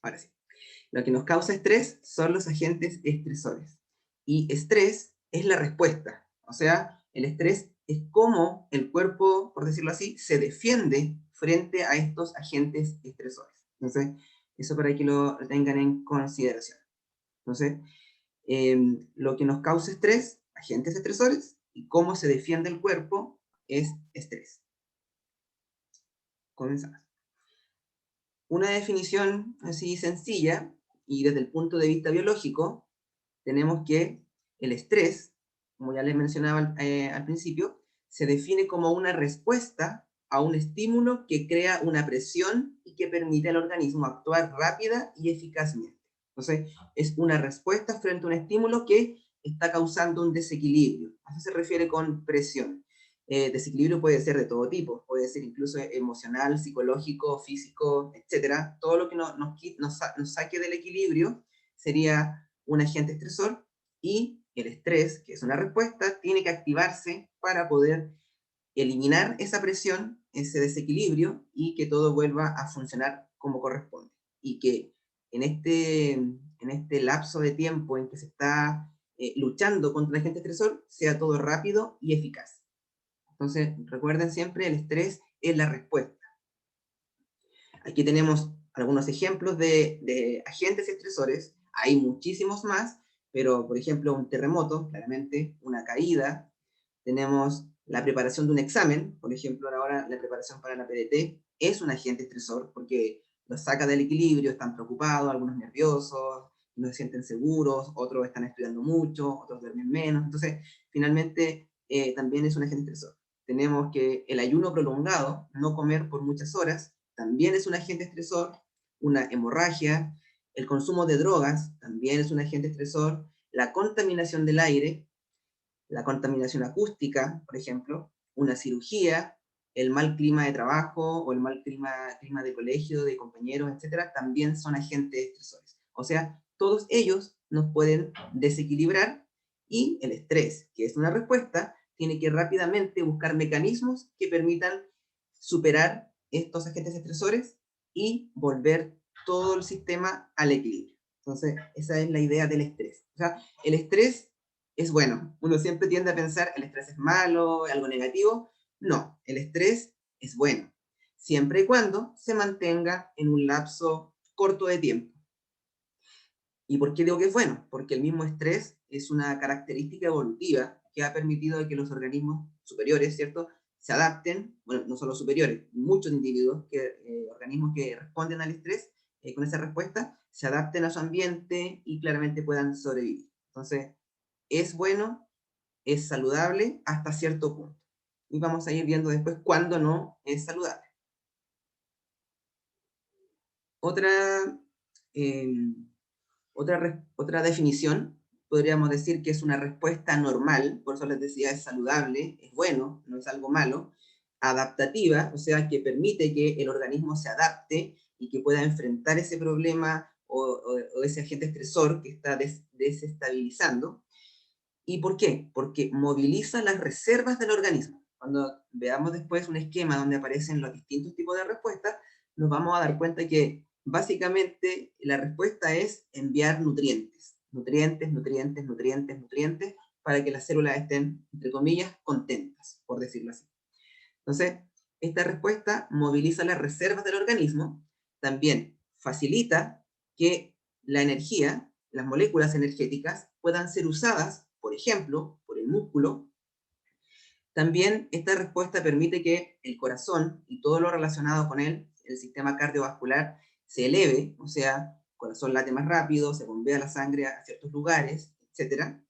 Ahora sí. Lo que nos causa estrés son los agentes estresores. Y estrés es la respuesta. O sea, el estrés es cómo el cuerpo, por decirlo así, se defiende frente a estos agentes estresores. Entonces, eso para que lo tengan en consideración. Entonces, lo que nos causa estrés, agentes estresores, y cómo se defiende el cuerpo es estrés. Comenzamos. Una definición así sencilla, y desde el punto de vista biológico, tenemos que el estrés, como ya les mencionaba al principio, se define como una respuesta a un estímulo que crea una presión y que permite al organismo actuar rápida y eficazmente. Entonces, es una respuesta frente a un estímulo que está causando un desequilibrio. A eso se refiere con presión. Desequilibrio puede ser de todo tipo, puede ser incluso emocional, psicológico, físico, etcétera. Todo lo que nos saque del equilibrio sería un agente estresor, y el estrés, que es una respuesta, tiene que activarse para poder eliminar esa presión, ese desequilibrio, y que todo vuelva a funcionar como corresponde. Y que en este lapso de tiempo en que se está luchando contra el agente estresor, sea todo rápido y eficaz. Entonces, recuerden siempre, el estrés es la respuesta. Aquí tenemos algunos ejemplos de agentes estresores, hay muchísimos más, pero por ejemplo un terremoto, claramente, una caída, tenemos la preparación de un examen, por ejemplo ahora la preparación para la PDT es un agente estresor porque los saca del equilibrio, están preocupados, algunos nerviosos, no se sienten seguros, otros están estudiando mucho, otros duermen menos, entonces finalmente también es un agente estresor. Tenemos que el ayuno prolongado, no comer por muchas horas, también es un agente estresor, una hemorragia, el consumo de drogas también es un agente estresor, la contaminación del aire, la contaminación acústica, por ejemplo, una cirugía, el mal clima de trabajo o el mal clima de colegio, de compañeros, etcétera, también son agentes estresores. O sea, todos ellos nos pueden desequilibrar, y el estrés, que es una respuesta, tiene que rápidamente buscar mecanismos que permitan superar estos agentes estresores y volver todo el sistema al equilibrio. Entonces, esa es la idea del estrés. O sea, el estrés es bueno. Uno siempre tiende a pensar el estrés es malo, algo negativo. No, el estrés es bueno, siempre y cuando se mantenga en un lapso corto de tiempo. ¿Y por qué digo que es bueno? Porque el mismo estrés es una característica evolutiva que ha permitido que los organismos superiores, ¿cierto?, se adapten, bueno, no solo superiores, muchos individuos, organismos que responden al estrés, con esa respuesta, se adapten a su ambiente y claramente puedan sobrevivir. Entonces, es bueno, es saludable hasta cierto punto. Y vamos a ir viendo después cuándo no es saludable. Otra, eh, otra definición, podríamos decir que es una respuesta normal, por eso les decía, es saludable, es bueno, no es algo malo, adaptativa, o sea, que permite que el organismo se adapte y que pueda enfrentar ese problema o ese agente estresor que está desestabilizando. ¿Y por qué? Porque moviliza las reservas del organismo. Cuando veamos después un esquema donde aparecen los distintos tipos de respuestas, nos vamos a dar cuenta que básicamente la respuesta es enviar nutrientes, nutrientes, nutrientes, nutrientes, nutrientes, para que las células estén, entre comillas, contentas, por decirlo así. Entonces, esta respuesta moviliza las reservas del organismo, también facilita que la energía, las moléculas energéticas, puedan ser usadas, por ejemplo, por el músculo. También esta respuesta permite que el corazón y todo lo relacionado con él, el sistema cardiovascular, se eleve, o sea, el corazón late más rápido, se bombea la sangre a ciertos lugares, etcétera,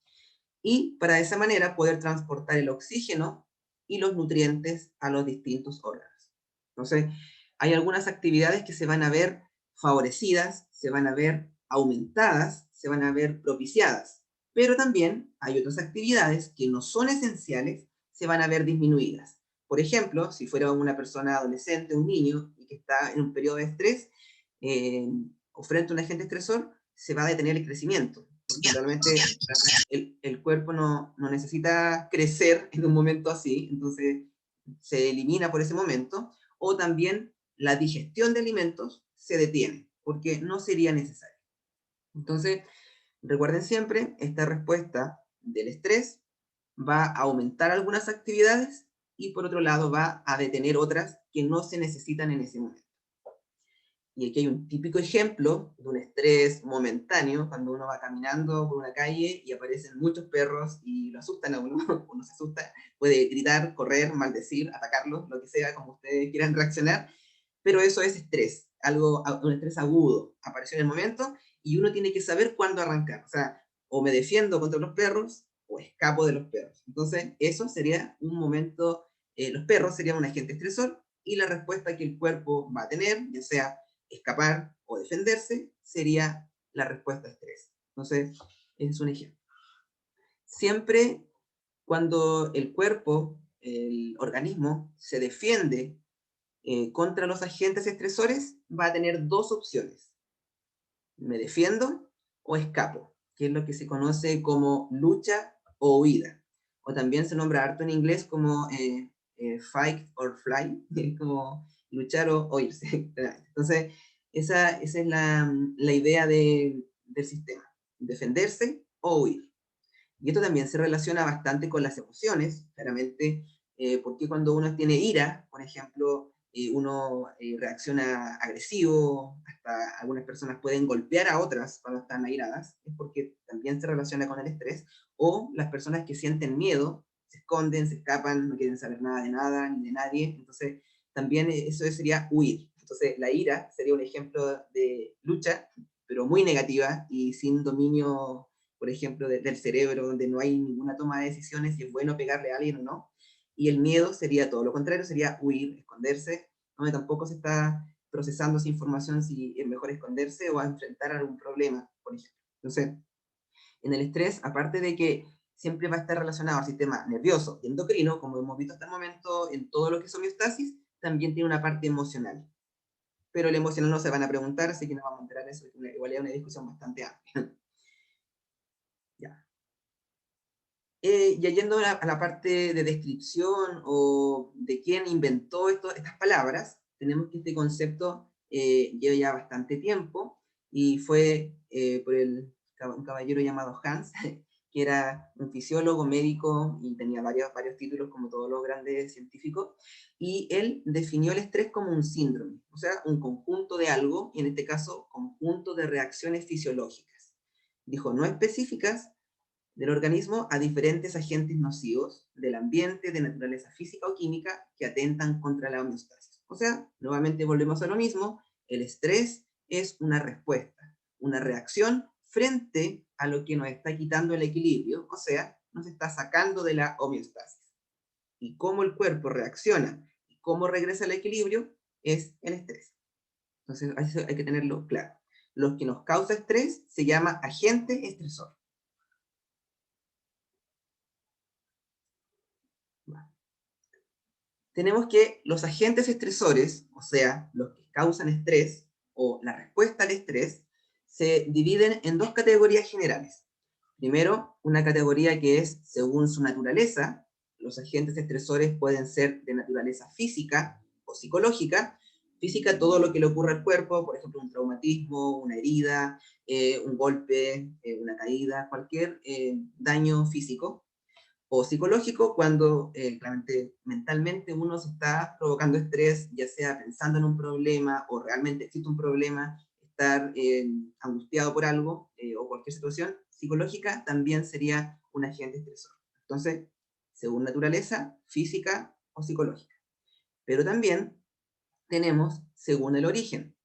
y para de esa manera poder transportar el oxígeno y los nutrientes a los distintos órganos. Entonces, hay algunas actividades que se van a ver favorecidas, se van a ver aumentadas, se van a ver propiciadas, pero también hay otras actividades que no son esenciales, se van a ver disminuidas. Por ejemplo, si fuera una persona adolescente, un niño, y que está en un periodo de estrés, eh, o frente a un agente estresor, se va a detener el crecimiento, porque realmente el cuerpo no necesita crecer en un momento así, entonces se elimina por ese momento, o también la digestión de alimentos se detiene. porque no sería necesario. Entonces, recuerden siempre, esta respuesta del estrés va a aumentar algunas actividades y por otro lado va a detener otras que no se necesitan en ese momento. Y aquí hay un típico ejemplo de un estrés momentáneo, cuando uno va caminando por una calle y aparecen muchos perros y lo asustan a uno, uno se asusta, puede gritar, correr, maldecir, atacarlos, lo que sea, como ustedes quieran reaccionar, pero eso es estrés, algo, un estrés agudo, apareció en el momento y uno tiene que saber cuándo arrancar, o sea, o me defiendo contra los perros o escapo de los perros. Entonces, eso sería un momento, los perros serían un agente estresor y la respuesta que el cuerpo va a tener, ya sea escapar o defenderse, sería la respuesta a estrés. Entonces, es un ejemplo. Siempre cuando el cuerpo, el organismo, se defiende contra los agentes estresores, va a tener dos opciones. Me defiendo o escapo, que es lo que se conoce como lucha o huida. O también se nombra harto en inglés como fight or fly, como luchar o irse. Entonces, esa es la idea del sistema, defenderse o huir. Y esto también se relaciona bastante con las emociones, claramente, porque cuando uno tiene ira, por ejemplo, uno reacciona agresivo, hasta algunas personas pueden golpear a otras cuando están airadas, es porque también se relaciona con el estrés, o las personas que sienten miedo, se esconden, se escapan, no quieren saber nada de nada, ni de nadie, entonces también eso sería huir. Entonces la ira sería un ejemplo de lucha, pero muy negativa y sin dominio, por ejemplo, del cerebro, donde no hay ninguna toma de decisiones si es bueno pegarle a alguien o no. Y el miedo sería todo lo contrario, sería huir, esconderse, donde tampoco se está procesando esa información si es mejor esconderse o a enfrentar algún problema, por ejemplo. Entonces, en el estrés, aparte de que siempre va a estar relacionado al sistema nervioso y endocrino, como hemos visto hasta el momento en todo lo que es homeostasis, también tiene una parte emocional. Pero el emocional no se van a preguntar, así que no vamos a entrar en eso, igual es una discusión bastante amplia. Ya. Ya yendo a la parte de descripción o de quién inventó estas palabras, tenemos que este concepto lleva ya bastante tiempo y fue por un caballero llamado Hans, que era un fisiólogo, médico y tenía varios títulos como todos los grandes científicos, y él definió el estrés como un síndrome, o sea, un conjunto de algo, y en este caso, conjunto de reacciones fisiológicas. Dijo, no específicas, del organismo a diferentes agentes nocivos del ambiente de naturaleza física o química que atentan contra la homeostasis. O sea, nuevamente volvemos a lo mismo, el estrés es una respuesta, una reacción frente a lo que nos está quitando el equilibrio, o sea, nos está sacando de la homeostasis. Y cómo el cuerpo reacciona y cómo regresa al equilibrio es el estrés. Entonces, eso hay que tenerlo claro. Lo que nos causa estrés se llama agente estresor. Tenemos que los agentes estresores, o sea, los que causan estrés o la respuesta al estrés, se dividen en dos categorías generales. Primero, una categoría que es según su naturaleza. Los agentes estresores pueden ser de naturaleza física o psicológica. Física, todo lo que le ocurre al cuerpo, por ejemplo, un traumatismo, una herida, un golpe, una caída, cualquier daño físico o psicológico cuando claramente mentalmente uno se está provocando estrés, ya sea pensando en un problema o realmente existe un problema, estar angustiado por algo o cualquier situación psicológica también sería un agente estresor. Entonces, según naturaleza, física o psicológica. Pero también tenemos según el origen.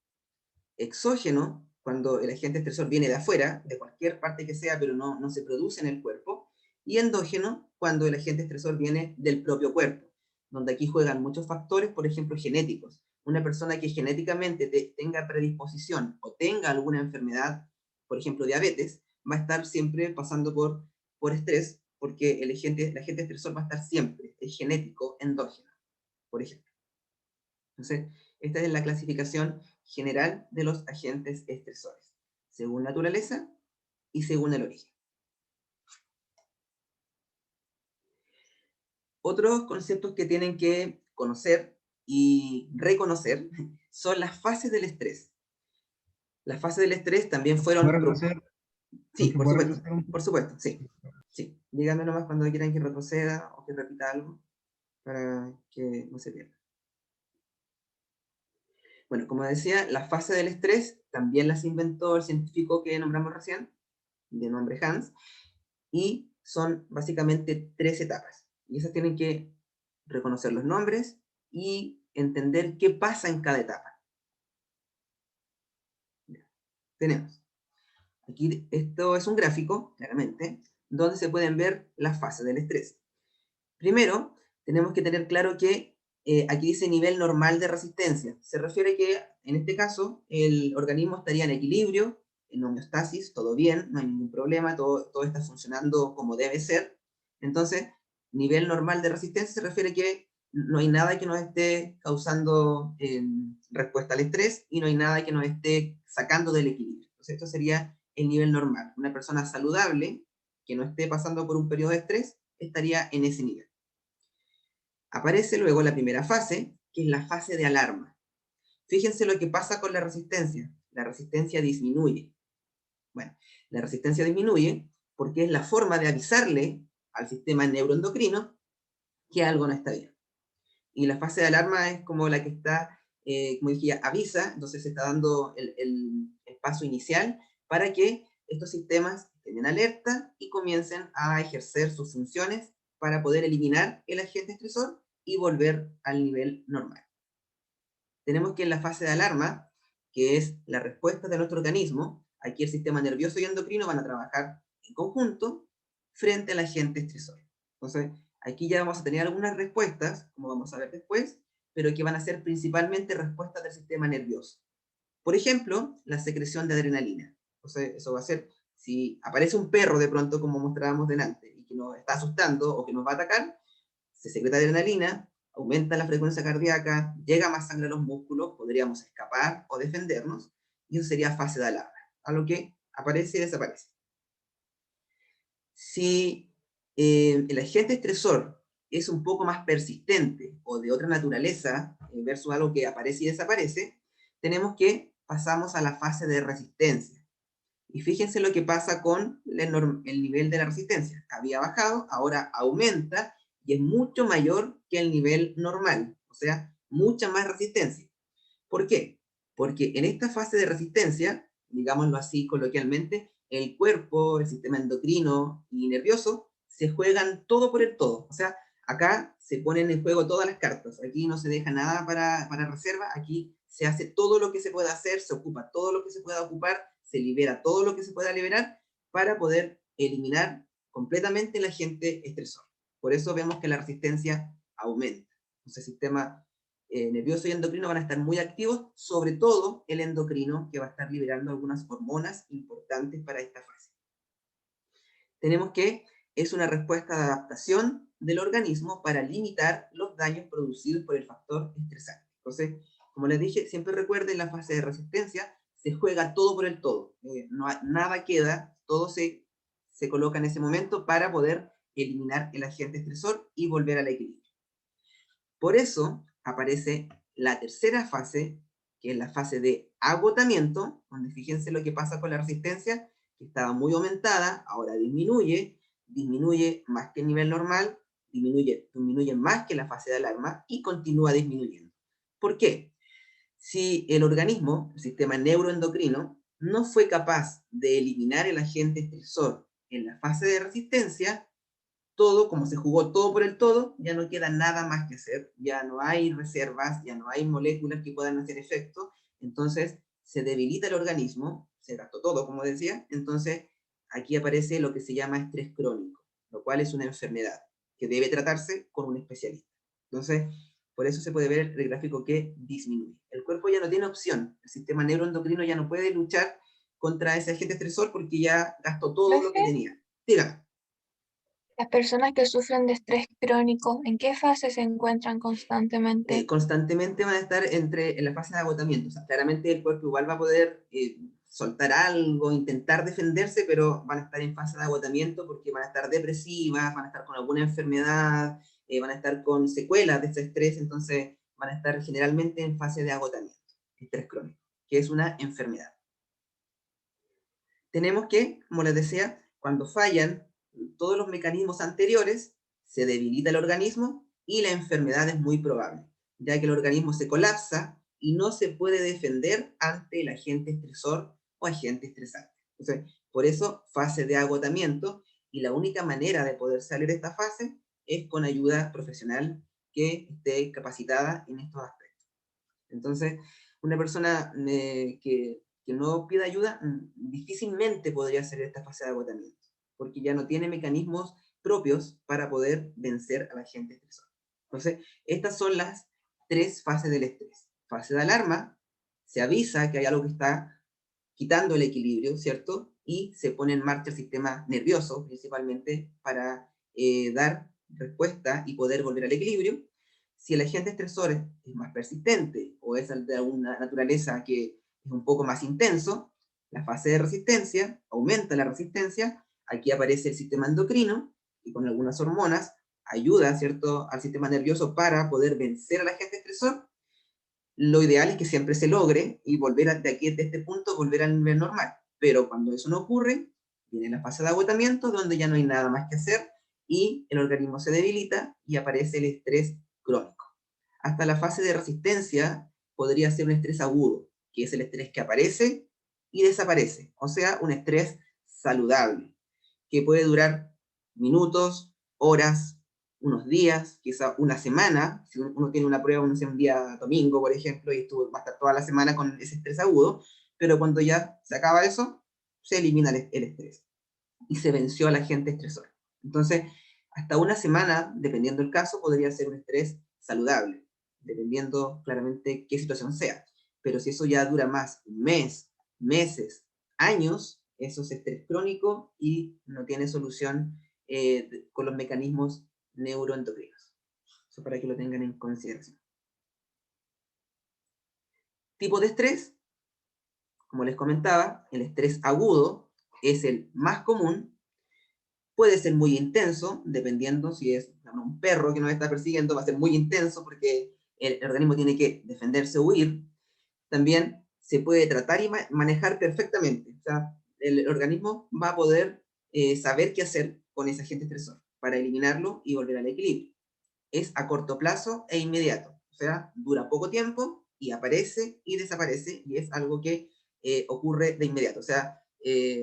Exógeno, cuando el agente estresor viene de afuera, de cualquier parte que sea, pero no se produce en el cuerpo, y endógeno, cuando el agente estresor viene del propio cuerpo, donde aquí juegan muchos factores, por ejemplo, genéticos. Una persona que genéticamente tenga predisposición o tenga alguna enfermedad, por ejemplo, diabetes, va a estar siempre pasando por estrés, porque el agente estresor va a estar siempre, es genético endógeno, por ejemplo. Entonces, esta es la clasificación general de los agentes estresores, según naturaleza y según el origen. Otros conceptos que tienen que conocer y reconocer son las fases del estrés. Las fases del estrés también ¿Puedo fueron... retroceder? Sí, ¿Puedo retroceder un por poco? supuesto, sí. Sí, díganme nomás cuando quieran que retroceda o que repita algo para que no se pierda. Bueno, como decía, la fase del estrés también las inventó el científico que nombramos recién, de nombre Hans, y son básicamente 3 etapas. Y esas tienen que reconocer los nombres y entender qué pasa en cada etapa. Tenemos, aquí esto es un gráfico, claramente, donde se pueden ver las fases del estrés. Primero, tenemos que tener claro que aquí dice nivel normal de resistencia. Se refiere que, en este caso, el organismo estaría en equilibrio, en homeostasis, todo bien, no hay ningún problema, todo está funcionando como debe ser. Entonces, nivel normal de resistencia se refiere que no hay nada que nos esté causando respuesta al estrés y no hay nada que nos esté sacando del equilibrio. Entonces, esto sería el nivel normal. Una persona saludable que no esté pasando por un periodo de estrés estaría en ese nivel. Aparece luego la primera fase, que es la fase de alarma. Fíjense lo que pasa con la resistencia. La resistencia disminuye. Bueno, la resistencia disminuye porque es la forma de avisarle al sistema neuroendocrino que algo no está bien. Y la fase de alarma es como la que está, como dije, avisa, entonces se está dando el paso inicial para que estos sistemas estén en alerta y comiencen a ejercer sus funciones para poder eliminar el agente estresor y volver al nivel normal. Tenemos que en la fase de alarma, que es la respuesta de nuestro organismo, aquí el sistema nervioso y endocrino van a trabajar en conjunto frente al agente estresor. Entonces, aquí ya vamos a tener algunas respuestas, como vamos a ver después, pero que van a ser principalmente respuestas del sistema nervioso. Por ejemplo, la secreción de adrenalina. Entonces, eso va a ser, si aparece un perro de pronto, como mostrábamos delante, y que nos está asustando o que nos va a atacar, se secreta adrenalina, aumenta la frecuencia cardíaca, llega más sangre a los músculos, podríamos escapar o defendernos, y eso sería fase de alarma, a lo que aparece y desaparece. Si el agente estresor es un poco más persistente o de otra naturaleza versus algo que aparece y desaparece, tenemos que pasamos a la fase de resistencia. Y fíjense lo que pasa con el nivel de la resistencia. Había bajado, ahora aumenta y es mucho mayor que el nivel normal, o sea, mucha más resistencia. ¿Por qué? Porque en esta fase de resistencia, digámoslo así coloquialmente, el cuerpo, el sistema endocrino y nervioso se juegan todo por el todo. O sea, acá se ponen en juego todas las cartas. Aquí no se deja nada para reserva. Aquí se hace todo lo que se pueda hacer, se ocupa todo lo que se pueda ocupar, se libera todo lo que se pueda liberar para poder eliminar completamente el agente estresor. Por eso vemos que la resistencia aumenta. Entonces, el sistema nervioso y endocrino van a estar muy activos, sobre todo el endocrino, que va a estar liberando algunas hormonas importantes para esta fase. Tenemos que es una respuesta de adaptación del organismo para limitar los daños producidos por el factor estresante. Entonces, como les dije, siempre recuerden la fase de resistencia, se juega todo por el todo, nada queda, todo se coloca en ese momento para poder eliminar el agente estresor y volver al equilibrio. Por eso aparece la tercera fase, que es la fase de agotamiento, donde fíjense lo que pasa con la resistencia, que estaba muy aumentada, ahora disminuye más que el nivel normal, disminuye más que la fase de alarma y continúa disminuyendo. ¿Por qué? Si el organismo, el sistema neuroendocrino, no fue capaz de eliminar el agente estresor en la fase de resistencia, todo, como se jugó todo por el todo, ya no queda nada más que hacer, ya no hay reservas, ya no hay moléculas que puedan hacer efecto, entonces se debilita el organismo, se gastó todo, como decía, entonces aquí aparece lo que se llama estrés crónico, lo cual es una enfermedad que debe tratarse con un especialista. Entonces, por eso se puede ver el gráfico que disminuye. El cuerpo ya no tiene opción, el sistema neuroendocrino ya no puede luchar contra ese agente estresor porque ya gastó todo lo que Profe, tenía. Dígame. las personas que sufren de estrés crónico, ¿en qué fase se encuentran constantemente? Constantemente van a estar en la fase de agotamiento. O sea, claramente el cuerpo igual va a poder soltar algo, intentar defenderse, pero van a estar en fase de agotamiento porque van a estar depresivas, van a estar con alguna enfermedad, van a estar con secuelas de ese estrés, entonces van a estar generalmente en fase de agotamiento, estrés crónico, que es una enfermedad. tenemos que, como les decía, cuando fallan todos los mecanismos anteriores, se debilita el organismo y la enfermedad es muy probable, ya que el organismo se colapsa y no se puede defender ante el agente estresor o agente estresante. Entonces, por eso, fase de agotamiento, y la única manera de poder salir de esta fase es con ayuda profesional que esté capacitada en estos aspectos. Entonces, una persona que no pida ayuda difícilmente podría salir de esta fase de agotamiento, porque ya no tiene mecanismos propios para poder vencer al agente estresor. Entonces, estas son las 3 fases del estrés. Fase de alarma, se avisa que hay algo que está quitando el equilibrio, ¿cierto? Y se pone en marcha el sistema nervioso, principalmente, para dar respuesta y poder volver al equilibrio. Si el agente estresor es más persistente o es de alguna naturaleza que es un poco más intenso, la fase de resistencia, aumenta la resistencia, aquí aparece el sistema endocrino, y con algunas hormonas ayuda, ¿cierto?, al sistema nervioso para poder vencer al agente estresor. Lo ideal es que siempre se logre y volver de aquí, de este punto, volver al nivel normal. Pero cuando eso no ocurre, viene la fase de agotamiento, donde ya no hay nada más que hacer y el organismo se debilita y aparece el estrés crónico. Hasta la fase de resistencia podría ser un estrés agudo, que es el estrés que aparece y desaparece, o sea, un estrés saludable, que puede durar minutos, horas, unos días, quizá una semana. Si uno tiene una prueba, un día domingo, por ejemplo, y estuvo, va a estar toda la semana con ese estrés agudo, pero cuando ya se acaba eso, se elimina el estrés y se venció al agente estresor. Entonces, hasta una semana, dependiendo del caso, podría ser un estrés saludable, dependiendo claramente qué situación sea. Pero si eso ya dura más, un mes, meses, años, eso es estrés crónico y no tiene solución con los mecanismos neuroendocrinos. Eso para que lo tengan en consideración. Tipo de estrés, como les comentaba, el estrés agudo es el más común. Puede ser muy intenso, dependiendo si es un perro que nos está persiguiendo, va a ser muy intenso porque el organismo tiene que defenderse o huir. También se puede tratar y manejar perfectamente. O sea, el organismo va a poder saber qué hacer con ese agente estresor para eliminarlo y volver al equilibrio. Es a corto plazo e inmediato. O sea, dura poco tiempo y aparece y desaparece y es algo que ocurre de inmediato. O sea,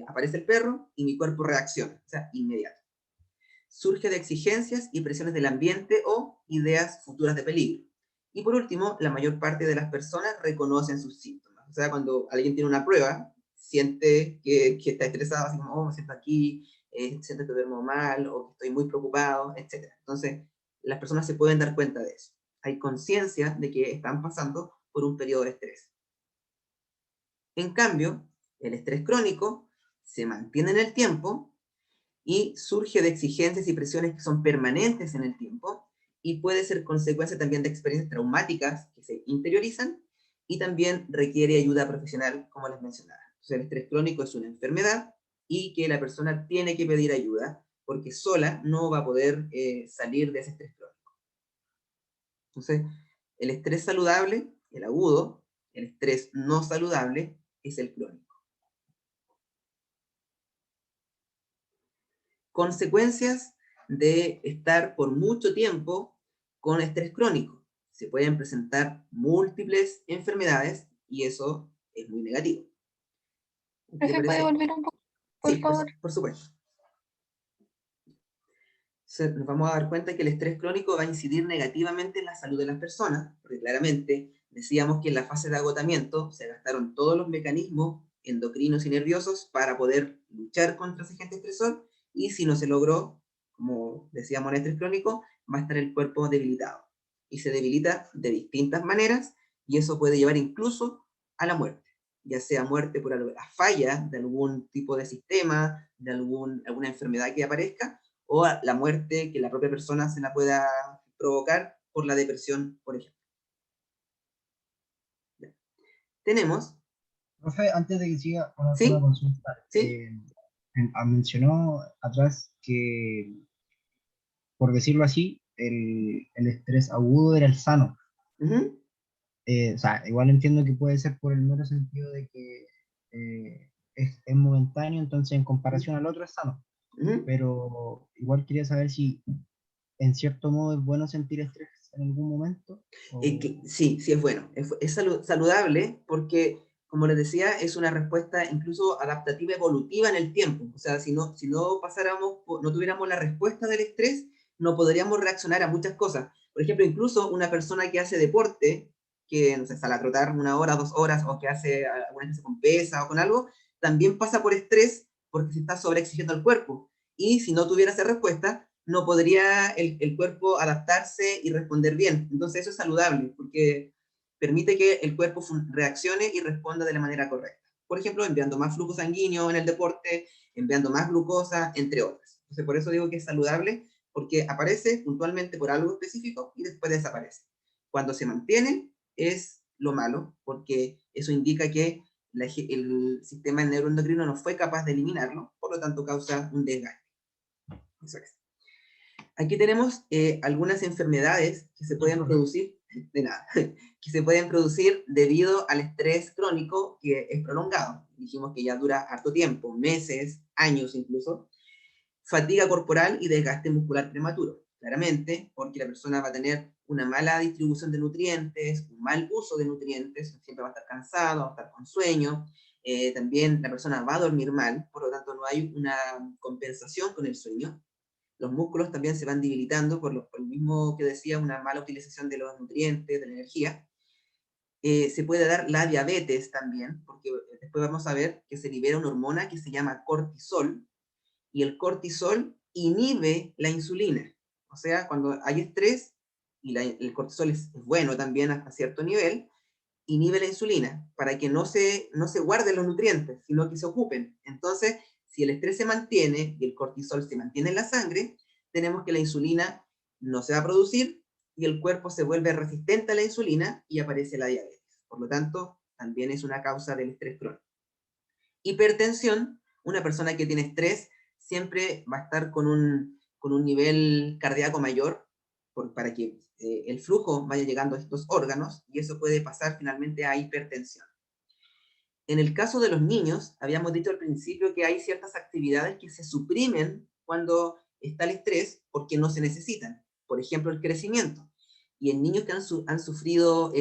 aparece el perro y mi cuerpo reacciona. O sea, inmediato. Surge de exigencias y presiones del ambiente o ideas futuras de peligro. Y por último, la mayor parte de las personas reconocen sus síntomas. O sea, cuando alguien tiene una prueba, siente que está estresado, así como, oh, me siento aquí, siento que duermo mal, o que estoy muy preocupado, etc. Entonces, las personas se pueden dar cuenta de eso. Hay conciencia de que están pasando por un periodo de estrés. En cambio, el estrés crónico se mantiene en el tiempo y surge de exigencias y presiones que son permanentes en el tiempo y puede ser consecuencia también de experiencias traumáticas que se interiorizan y también requiere ayuda profesional, como les mencionaba. Entonces, el estrés crónico es una enfermedad y que la persona tiene que pedir ayuda porque sola no va a poder salir de ese estrés crónico. Entonces, el estrés saludable, el agudo, el estrés no saludable es el crónico. Consecuencias de estar por mucho tiempo con estrés crónico. Se pueden presentar múltiples enfermedades y eso es muy negativo. ¿Qué te ¿Se puede parece? volver un poco, por Sí, favor? por supuesto. Nos vamos a dar cuenta que el estrés crónico va a incidir negativamente en la salud de las personas, porque claramente decíamos que en la fase de agotamiento se gastaron todos los mecanismos endocrinos y nerviosos para poder luchar contra ese agente estresor, y si no se logró, como decíamos en el estrés crónico, va a estar el cuerpo debilitado. Y se debilita de distintas maneras, y eso puede llevar incluso a la muerte, ya sea muerte por la falla de algún tipo de sistema, de alguna enfermedad que aparezca, o a la muerte que la propia persona se la pueda provocar por la depresión, por ejemplo. Tenemos, Profe, antes de que siga una ¿sí? consulta, ¿Sí? mencionó atrás que, por decirlo así, el estrés agudo era el sano. Uh-huh. O sea, igual entiendo que puede ser por el mero sentido de que es momentáneo, entonces en comparación al otro es sano. Ujú. Pero igual quería saber si en cierto modo es bueno sentir estrés en algún momento. Sí, sí es bueno. Es saludable porque, como les decía, es una respuesta incluso adaptativa evolutiva en el tiempo. O sea, si no pasáramos, no tuviéramos la respuesta del estrés, no podríamos reaccionar a muchas cosas. Por ejemplo, incluso una persona que hace deporte, que no sé, sale a trotar 1 hora, 2 horas, o que hace alguna vez con pesa o con algo, también pasa por estrés porque se está sobreexigiendo el cuerpo. Y si no tuviera esa respuesta, no podría el cuerpo adaptarse y responder bien. Entonces eso es saludable, porque permite que el cuerpo reaccione y responda de la manera correcta. Por ejemplo, enviando más flujo sanguíneo en el deporte, enviando más glucosa, entre otras. Entonces por eso digo que es saludable, porque aparece puntualmente por algo específico y después desaparece. Cuando se mantiene es lo malo, porque eso indica que el sistema neuroendocrino no fue capaz de eliminarlo, por lo tanto causa un desgaste. Eso es. Aquí tenemos algunas enfermedades que se pueden producir, de nada, que se pueden producir debido al estrés crónico que es prolongado. Dijimos que ya dura harto tiempo, meses, años incluso. Fatiga corporal y desgaste muscular prematuro, claramente, porque la persona va a tener una mala distribución de nutrientes, un mal uso de nutrientes, siempre va a estar cansado, va a estar con sueño. También la persona va a dormir mal, por lo tanto no hay una compensación con el sueño. Los músculos también se van debilitando por lo mismo que decía, una mala utilización de los nutrientes, de la energía. Se puede dar la diabetes también, porque después vamos a ver que se libera una hormona que se llama cortisol, y el cortisol inhibe la insulina. O sea, cuando hay estrés, y el cortisol es bueno también hasta cierto nivel, inhibe la insulina para que no se guarden los nutrientes, sino que se ocupen. Entonces, si el estrés se mantiene y el cortisol se mantiene en la sangre, tenemos que la insulina no se va a producir y el cuerpo se vuelve resistente a la insulina y aparece la diabetes. Por lo tanto, también es una causa del estrés crónico. Hipertensión, una persona que tiene estrés siempre va a estar con un nivel cardíaco mayor para que el flujo vaya llegando a estos órganos, y eso puede pasar finalmente a hipertensión. En el caso de los niños, habíamos dicho al principio que hay ciertas actividades que se suprimen cuando está el estrés porque no se necesitan. Por ejemplo, el crecimiento. Y en niños que han sufrido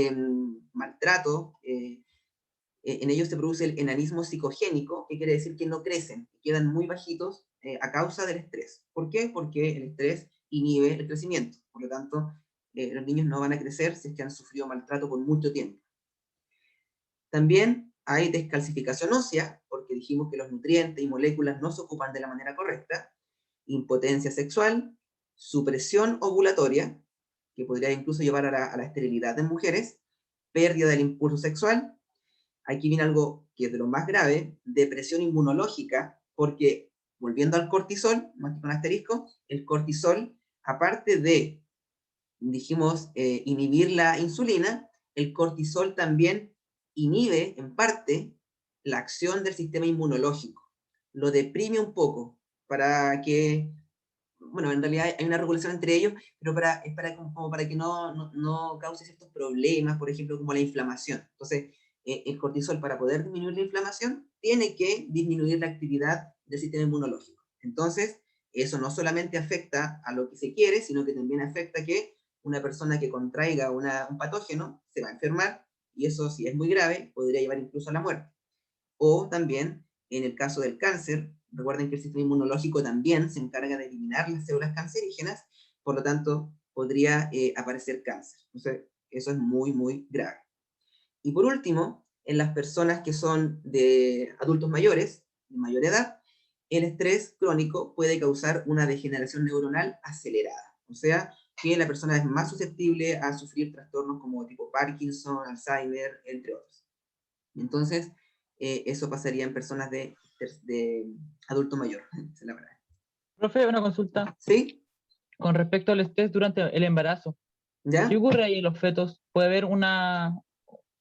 maltrato, en ellos se produce el enanismo psicogénico, que quiere decir que no crecen, quedan muy bajitos a causa del estrés. ¿Por qué? Porque el estrés inhibe el crecimiento. Por lo tanto, los niños no van a crecer si es que han sufrido maltrato por mucho tiempo. También hay descalcificación ósea, porque dijimos que los nutrientes y moléculas no se ocupan de la manera correcta. Impotencia sexual, supresión ovulatoria, que podría incluso llevar a la esterilidad en mujeres, pérdida del impulso sexual. Aquí viene algo que es de lo más grave, depresión inmunológica, porque volviendo al cortisol, más que con asterisco, el cortisol, aparte de, dijimos, inhibir la insulina, el cortisol también inhibe, en parte, la acción del sistema inmunológico. Lo deprime un poco, para que, bueno, en realidad hay una regulación entre ellos, pero es como para que no cause ciertos problemas, por ejemplo, como la inflamación. Entonces, el cortisol, para poder disminuir la inflamación, tiene que disminuir la actividad del sistema inmunológico. Entonces, eso no solamente afecta a lo que se quiere, sino que también afecta que una persona que contraiga un patógeno se va a enfermar, y eso, si es muy grave, podría llevar incluso a la muerte. O también, en el caso del cáncer, recuerden que el sistema inmunológico también se encarga de eliminar las células cancerígenas, por lo tanto, podría aparecer cáncer. Entonces, eso es muy, muy grave. Y por último, en las personas que son de adultos mayores, de mayor edad, el estrés crónico puede causar una degeneración neuronal acelerada. O sea, que la persona es más susceptible a sufrir trastornos como tipo Parkinson, Alzheimer, entre otros. Entonces, eso pasaría en personas de adulto mayor. Se la verdad. Profe, una consulta ¿Sí? con respecto al estrés durante el embarazo. ¿Qué ¿Ya? ocurre ahí en los fetos? ¿Puede haber una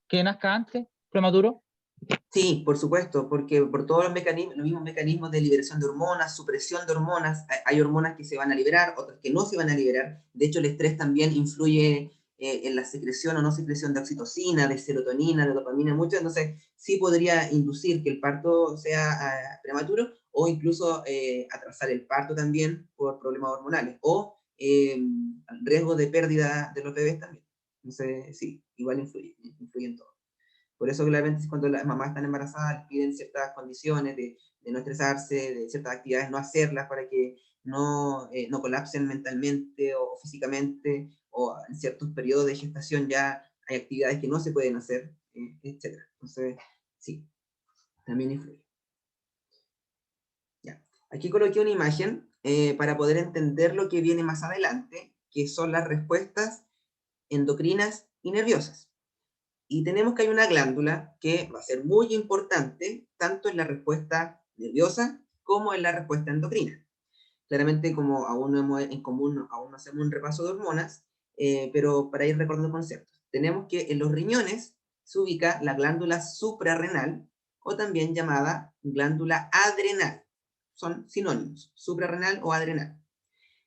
que nazca antes, prematuro? Sí, por supuesto, porque por todos los mismos mecanismos de liberación de hormonas, supresión de hormonas, hay hormonas que se van a liberar, otras que no se van a liberar. De hecho, el estrés también influye en la secreción o no secreción de oxitocina, de serotonina, de dopamina, mucho, entonces sí podría inducir que el parto sea prematuro, o incluso atrasar el parto también por problemas hormonales, o riesgo de pérdida de los bebés también. Entonces, sí, igual influye en todo. Por eso, claramente, cuando las mamás están embarazadas, les piden ciertas condiciones de no estresarse, de ciertas actividades, no hacerlas para que no colapsen mentalmente o físicamente, o en ciertos periodos de gestación ya hay actividades que no se pueden hacer, etc. Entonces, sí, también influye. Ya. Aquí coloqué una imagen para poder entender lo que viene más adelante, que son las respuestas endocrinas y nerviosas. Y tenemos que hay una glándula que va a ser muy importante, tanto en la respuesta nerviosa como en la respuesta endocrina. Claramente, como aún no hacemos un repaso de hormonas, pero para ir recordando conceptos. Tenemos que en los riñones se ubica la glándula suprarrenal, o también llamada glándula adrenal. Son sinónimos, suprarrenal o adrenal.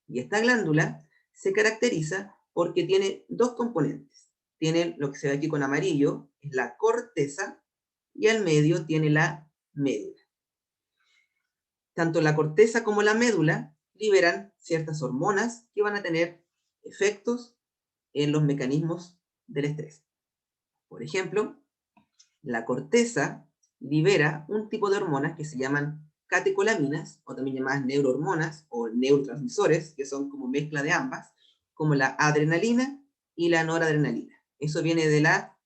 Y esta glándula se caracteriza porque tiene dos componentes. Tiene lo que se ve aquí con amarillo, es la corteza, y al medio tiene la médula. Tanto la corteza como la médula liberan ciertas hormonas que van a tener efectos en los mecanismos del estrés. Por ejemplo, la corteza libera un tipo de hormonas que se llaman catecolaminas, o también llamadas neurohormonas o neurotransmisores, que son como mezcla de ambas, como la adrenalina y la noradrenalina. Eso viene de la...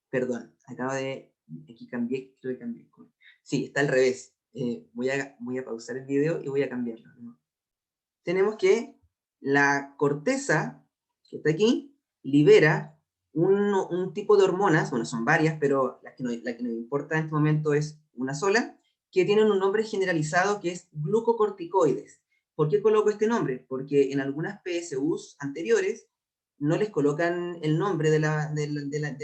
perdón, aquí cambié, creo que cambié. Sí, está al revés. Voy a pausar el video y voy a cambiarlo, ¿no? Tenemos que la corteza, que está aquí, libera un tipo de hormonas, bueno, son varias, pero la que nos importa en este momento es una sola, que tienen un nombre generalizado que es glucocorticoides. ¿Por qué coloco este nombre? Porque en algunas PSUs anteriores no les colocan el nombre de la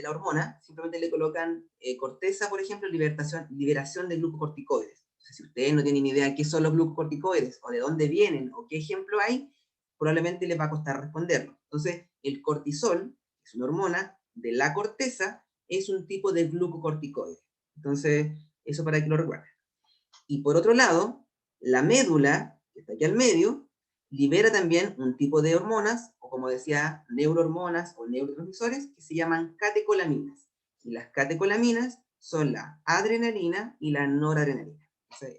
hormona, simplemente le colocan corteza, por ejemplo, liberación de glucocorticoides. Entonces, si ustedes no tienen idea qué son los glucocorticoides, o de dónde vienen, o qué ejemplo hay, probablemente les va a costar responderlo. Entonces, el cortisol, que es una hormona de la corteza, es un tipo de glucocorticoide. Entonces, eso para que lo recuerden. Y por otro lado, la médula, que está aquí al medio, libera también un tipo de hormonas, o como decía, neurohormonas o neurotransmisores, que se llaman catecolaminas. Y las catecolaminas son la adrenalina y la noradrenalina.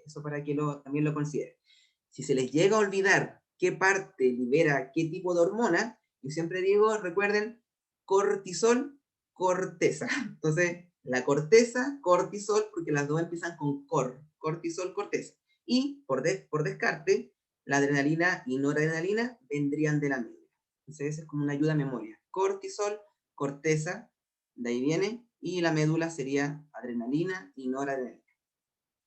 Eso para que también lo consideren. Si se les llega a olvidar qué parte libera qué tipo de hormona, yo siempre digo, recuerden, cortisol, corteza. Entonces, la corteza, cortisol, porque las dos empiezan con cortisol, corteza. Y por descarte, la adrenalina y noradrenalina vendrían de la médula. Entonces, esa es como una ayuda a memoria. Cortisol, corteza, de ahí viene, y la médula sería adrenalina y noradrenalina.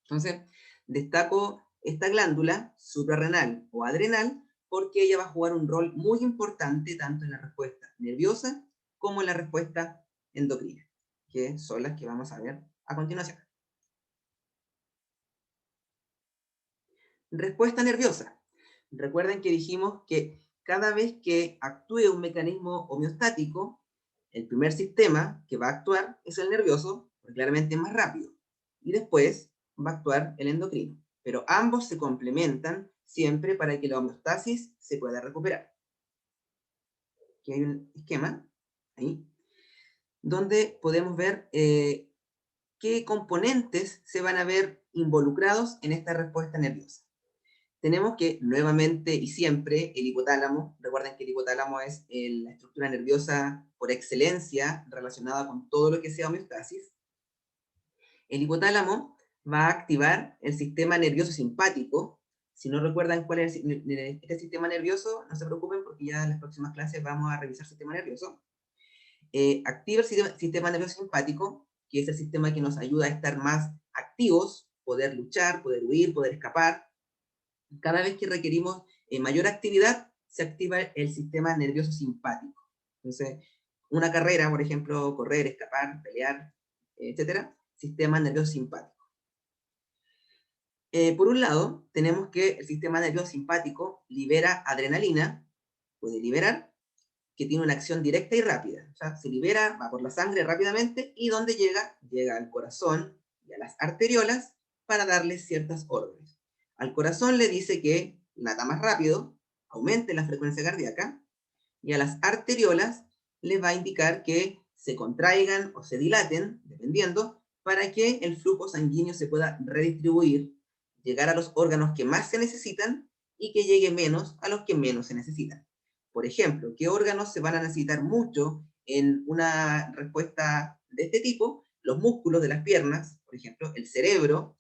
Entonces, destaco esta glándula suprarrenal o adrenal porque ella va a jugar un rol muy importante tanto en la respuesta nerviosa como en la respuesta endocrina, que son las que vamos a ver a continuación. Respuesta nerviosa. Recuerden que dijimos que cada vez que actúe un mecanismo homeostático, el primer sistema que va a actuar es el nervioso, porque claramente es más rápido, y después va a actuar el endocrino. Pero ambos se complementan siempre para que la homeostasis se pueda recuperar. Aquí hay un esquema, ahí, donde podemos ver qué componentes se van a ver involucrados en esta respuesta nerviosa. Tenemos que, nuevamente y siempre, el hipotálamo. Recuerden que el hipotálamo es la estructura nerviosa por excelencia relacionada con todo lo que sea homeostasis. El hipotálamo va a activar el sistema nervioso simpático. Si no recuerdan cuál es este sistema nervioso, no se preocupen porque ya en las próximas clases vamos a revisar el sistema nervioso. Activa el sistema nervioso simpático, que es el sistema que nos ayuda a estar más activos, poder luchar, poder huir, poder escapar. Cada vez que requerimos mayor actividad, se activa el sistema nervioso simpático. Entonces, una carrera, por ejemplo, correr, escapar, pelear, etc., sistema nervioso simpático. Por un lado, tenemos que el sistema nervioso simpático libera adrenalina, puede liberar, que tiene una acción directa y rápida. O sea, se libera, va por la sangre rápidamente, y ¿dónde llega? Llega al corazón y a las arteriolas para darle ciertas órdenes. Al corazón le dice que lata más rápido, aumente la frecuencia cardíaca, y a las arteriolas les va a indicar que se contraigan o se dilaten, dependiendo, para que el flujo sanguíneo se pueda redistribuir, llegar a los órganos que más se necesitan y que llegue menos a los que menos se necesitan. Por ejemplo, ¿qué órganos se van a necesitar mucho en una respuesta de este tipo? Los músculos de las piernas, por ejemplo, el cerebro,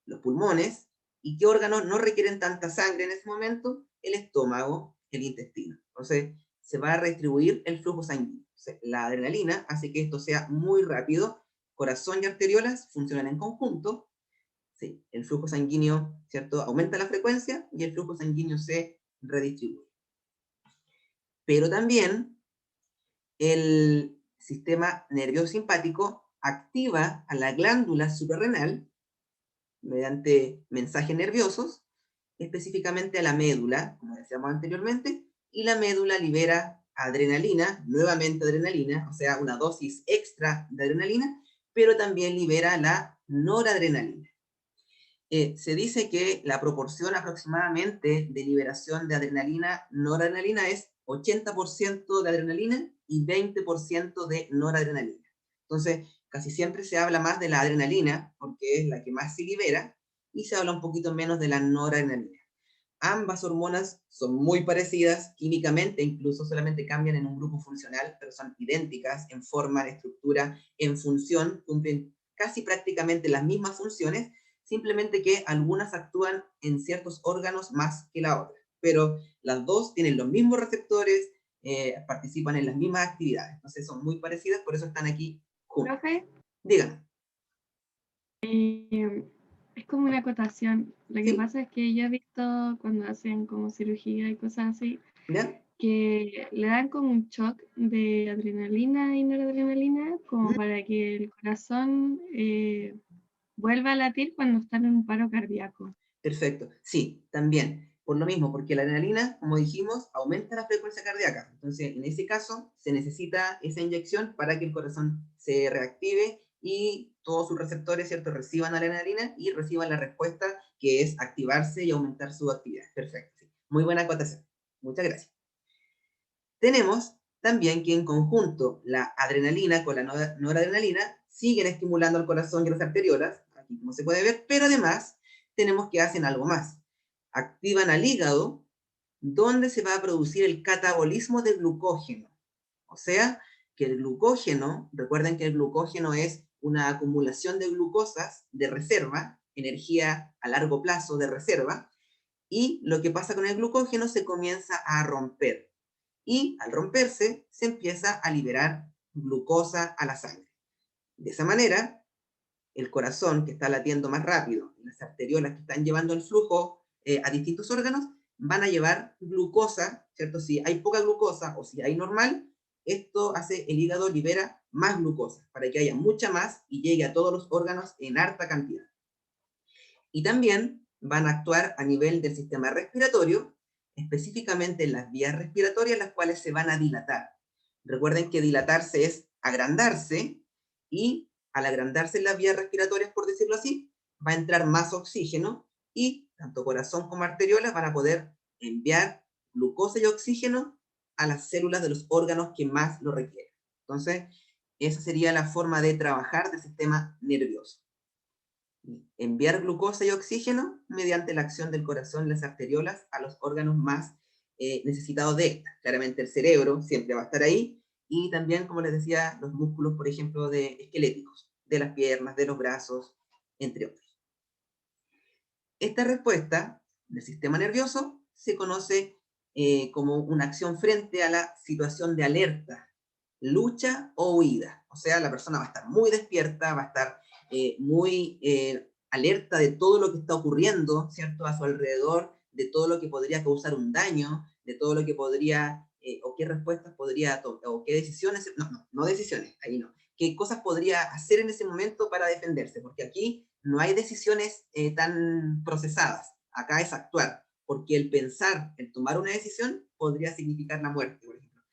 los pulmones, y qué órganos no requieren tanta sangre en ese momento, el estómago, el intestino. Entonces, se va a redistribuir el flujo sanguíneo. La adrenalina hace que esto sea muy rápido, corazón y arteriolas funcionan en conjunto, sí, el flujo sanguíneo, ¿cierto? Aumenta la frecuencia y el flujo sanguíneo se redistribuye. Pero también el sistema nervioso simpático activa a la glándula suprarrenal mediante mensajes nerviosos, específicamente a la médula, como decíamos anteriormente, y la médula libera adrenalina, nuevamente adrenalina, o sea, una dosis extra de adrenalina, pero también libera la noradrenalina. Se dice que la proporción aproximadamente de liberación de adrenalina, noradrenalina es 80% de adrenalina y 20% de noradrenalina. Entonces, casi siempre se habla más de la adrenalina, porque es la que más se libera, y se habla un poquito menos de la noradrenalina. Ambas hormonas son muy parecidas químicamente, incluso solamente cambian en un grupo funcional, pero son idénticas en forma, en estructura, en función, cumplen casi prácticamente las mismas funciones, simplemente que algunas actúan en ciertos órganos más que la otra. Pero las dos tienen los mismos receptores, participan en las mismas actividades. Entonces son muy parecidas, por eso están aquí juntas. Profe, Díganme. es como una acotación. Lo que ¿Sí? pasa es que yo he visto cuando hacen como cirugía y cosas así, ¿Ya? que le dan como un shock de adrenalina y noradrenalina, como para que el corazón vuelva a latir cuando están en un paro cardíaco. Perfecto. Sí, también. Por lo mismo, porque la adrenalina, como dijimos, aumenta la frecuencia cardíaca. Entonces, en ese caso, se necesita esa inyección para que el corazón se reactive y todos sus receptores, ¿cierto?, reciban la adrenalina y reciban la respuesta que es activarse y aumentar su actividad. Perfecto. Sí. Muy buena acotación. Muchas gracias. Tenemos también que en conjunto la adrenalina con la noradrenalina siguen estimulando al corazón y las arteriolas, aquí como se puede ver, pero además tenemos que hacen algo más. Activan al hígado, donde se va a producir el catabolismo de glucógeno. O sea, que el glucógeno, recuerden que el glucógeno es una acumulación de glucosas de reserva, energía a largo plazo de reserva, y lo que pasa con el glucógeno se comienza a romper. Y al romperse, se empieza a liberar glucosa a la sangre. De esa manera, el corazón, que está latiendo más rápido, y las arteriolas que están llevando el flujo a distintos órganos, van a llevar glucosa, ¿cierto? Si hay poca glucosa o si hay normal, esto hace, el hígado libera más glucosa, para que haya mucha más y llegue a todos los órganos en harta cantidad. Y también van a actuar a nivel del sistema respiratorio, específicamente en las vías respiratorias, las cuales se van a dilatar. Recuerden que dilatarse es agrandarse, y al agrandarse en las vías respiratorias, por decirlo así, va a entrar más oxígeno y tanto corazón como arteriolas van a poder enviar glucosa y oxígeno a las células de los órganos que más lo requieren. Entonces, esa sería la forma de trabajar del sistema nervioso. Enviar glucosa y oxígeno mediante la acción del corazón y las arteriolas a los órganos más necesitados de esta. Claramente el cerebro siempre va a estar ahí, y también, como les decía, los músculos, por ejemplo, esqueléticos, de las piernas, de los brazos, entre otros. Esta respuesta del sistema nervioso se conoce como una acción frente a la situación de alerta, lucha o huida. O sea, la persona va a estar muy despierta, va a estar muy alerta de todo lo que está ocurriendo, ¿cierto?, a su alrededor, de todo lo que podría causar un daño, de todo lo que podría, o qué respuestas podría tomar, o qué decisiones, no decisiones, ahí no, qué cosas podría hacer en ese momento para defenderse, porque aquí no hay decisiones tan procesadas, acá es actuar, porque el pensar, el tomar una decisión, podría significar la muerte, por ejemplo.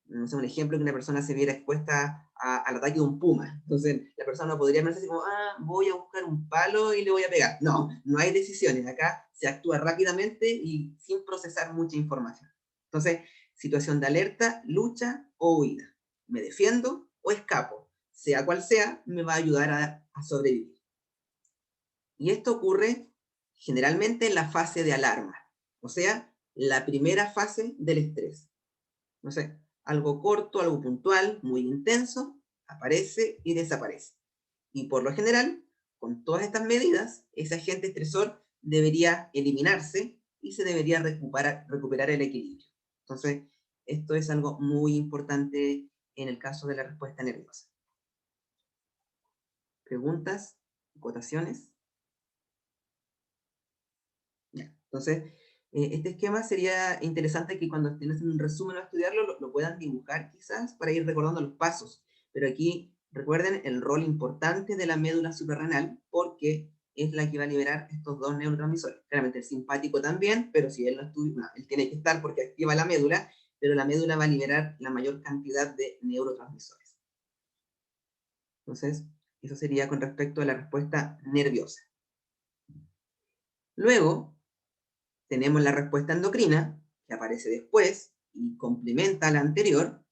no sé, un ejemplo, que una persona se viera expuesta al ataque de un puma. Entonces, la persona no podría verse así como, voy a buscar un palo y le voy a pegar. No, no hay decisiones. Acá se actúa rápidamente y sin procesar mucha información. Entonces, situación de alerta, lucha o huida. Me defiendo o escapo. Sea cual sea, me va a ayudar a sobrevivir. Y esto ocurre generalmente en la fase de alarma, o sea, la primera fase del estrés. No sé, algo corto, algo puntual, muy intenso, aparece y desaparece. Y por lo general, con todas estas medidas, ese agente estresor debería eliminarse y se debería recuperar el equilibrio. Entonces, esto es algo muy importante en el caso de la respuesta nerviosa. ¿Preguntas? ¿Acotaciones? Ya. Entonces, este esquema sería interesante que cuando estén haciendo un resumen o estudiarlo, lo puedan dibujar quizás para ir recordando los pasos. Pero aquí recuerden el rol importante de la médula suprarrenal, porque es la que va a liberar estos dos neurotransmisores. Claramente el simpático también, pero si él no estudia, no, él tiene que estar porque activa la médula, pero la médula va a liberar la mayor cantidad de neurotransmisores. Entonces, eso sería con respecto a la respuesta nerviosa. Luego, tenemos la respuesta endocrina, que aparece después y complementa a la anterior.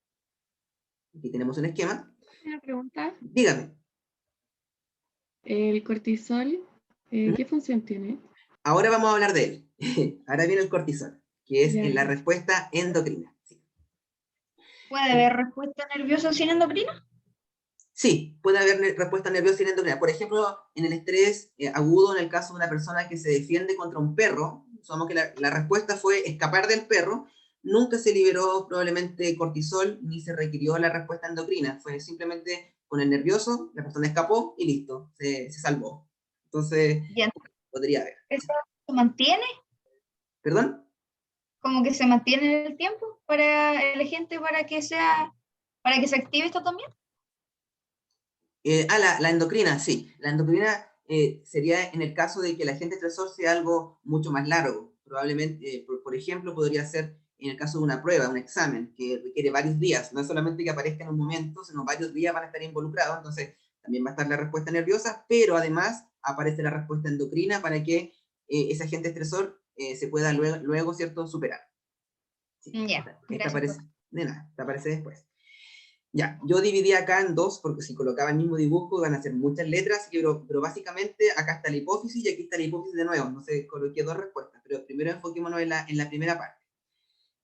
Aquí tenemos un esquema. Una pregunta. Dígame. ¿El cortisol qué función tiene? Ahora vamos a hablar de él. Ahora viene el cortisol, que es en la respuesta endocrina. Sí. ¿Puede haber respuesta nerviosa sin endocrina? Sí, puede haber respuesta nerviosa sin endocrina. Por ejemplo, en el estrés agudo, en el caso de una persona que se defiende contra un perro, supongamos que la respuesta fue escapar del perro, nunca se liberó probablemente cortisol, ni se requirió la respuesta endocrina. Fue simplemente con el nervioso, la persona escapó y listo, se salvó. Entonces, Bien. podría haber. ¿Eso se mantiene? ¿Perdón? ¿Como que se mantiene en el tiempo para el agente para que se active esto también? La endocrina, sí. La endocrina sería en el caso de que el agente estresor sea algo mucho más largo. Probablemente, por ejemplo, podría ser en el caso de una prueba, un examen, que requiere varios días. No es solamente que aparezca en un momento, sino varios días van a estar involucrados. Entonces, también va a estar la respuesta nerviosa, pero además aparece la respuesta endocrina para que ese agente estresor se pueda luego, ¿cierto?, superar. Sí, Ya, esta aparece, de nada, esta aparece después. Ya, yo dividí acá en dos, porque si colocaba el mismo dibujo iban a ser muchas letras, pero básicamente acá está la hipófisis y aquí está la hipófisis de nuevo. Entonces coloqué dos respuestas, pero primero enfoquémonos en la primera parte.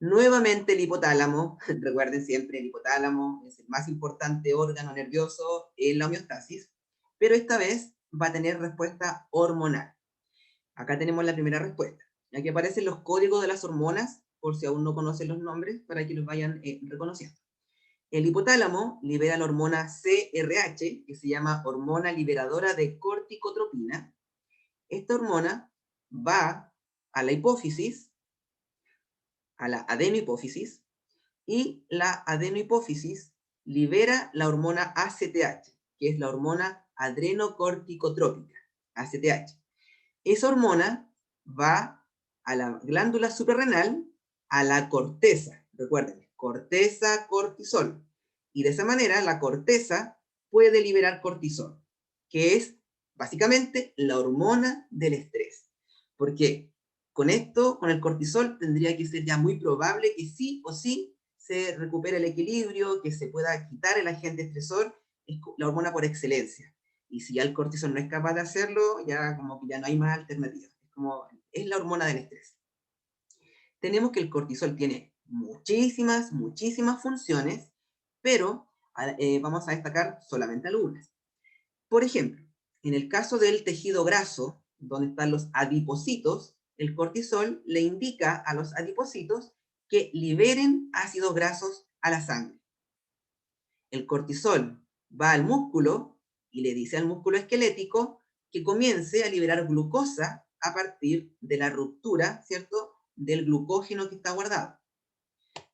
Nuevamente el hipotálamo, recuerden siempre, el hipotálamo es el más importante órgano nervioso en la homeostasis, pero esta vez va a tener respuesta hormonal. Acá tenemos la primera respuesta. Aquí aparecen los códigos de las hormonas, por si aún no conocen los nombres, para que los vayan reconociendo. El hipotálamo libera la hormona CRH, que se llama hormona liberadora de corticotropina. Esta hormona va a la hipófisis, a la adenohipófisis, y la adenohipófisis libera la hormona ACTH, que es la hormona adrenocorticotrópica, ACTH. Esa hormona va a la glándula suprarrenal, a la corteza, recuerden, corteza, cortisol. Y de esa manera la corteza puede liberar cortisol, que es básicamente la hormona del estrés. Porque con esto, con el cortisol, tendría que ser ya muy probable que sí o sí se recupere el equilibrio, que se pueda quitar el agente estresor, es la hormona por excelencia. Y si ya el cortisol no es capaz de hacerlo, ya como que ya no hay más alternativas. Es la hormona del estrés. Tenemos que el cortisol tiene muchísimas funciones, pero vamos a destacar solamente algunas. Por ejemplo, en el caso del tejido graso, donde están los adipocitos, el cortisol le indica a los adipocitos que liberen ácidos grasos a la sangre. El cortisol va al músculo y le dice al músculo esquelético que comience a liberar glucosa a partir de la ruptura, ¿cierto?, del glucógeno que está guardado.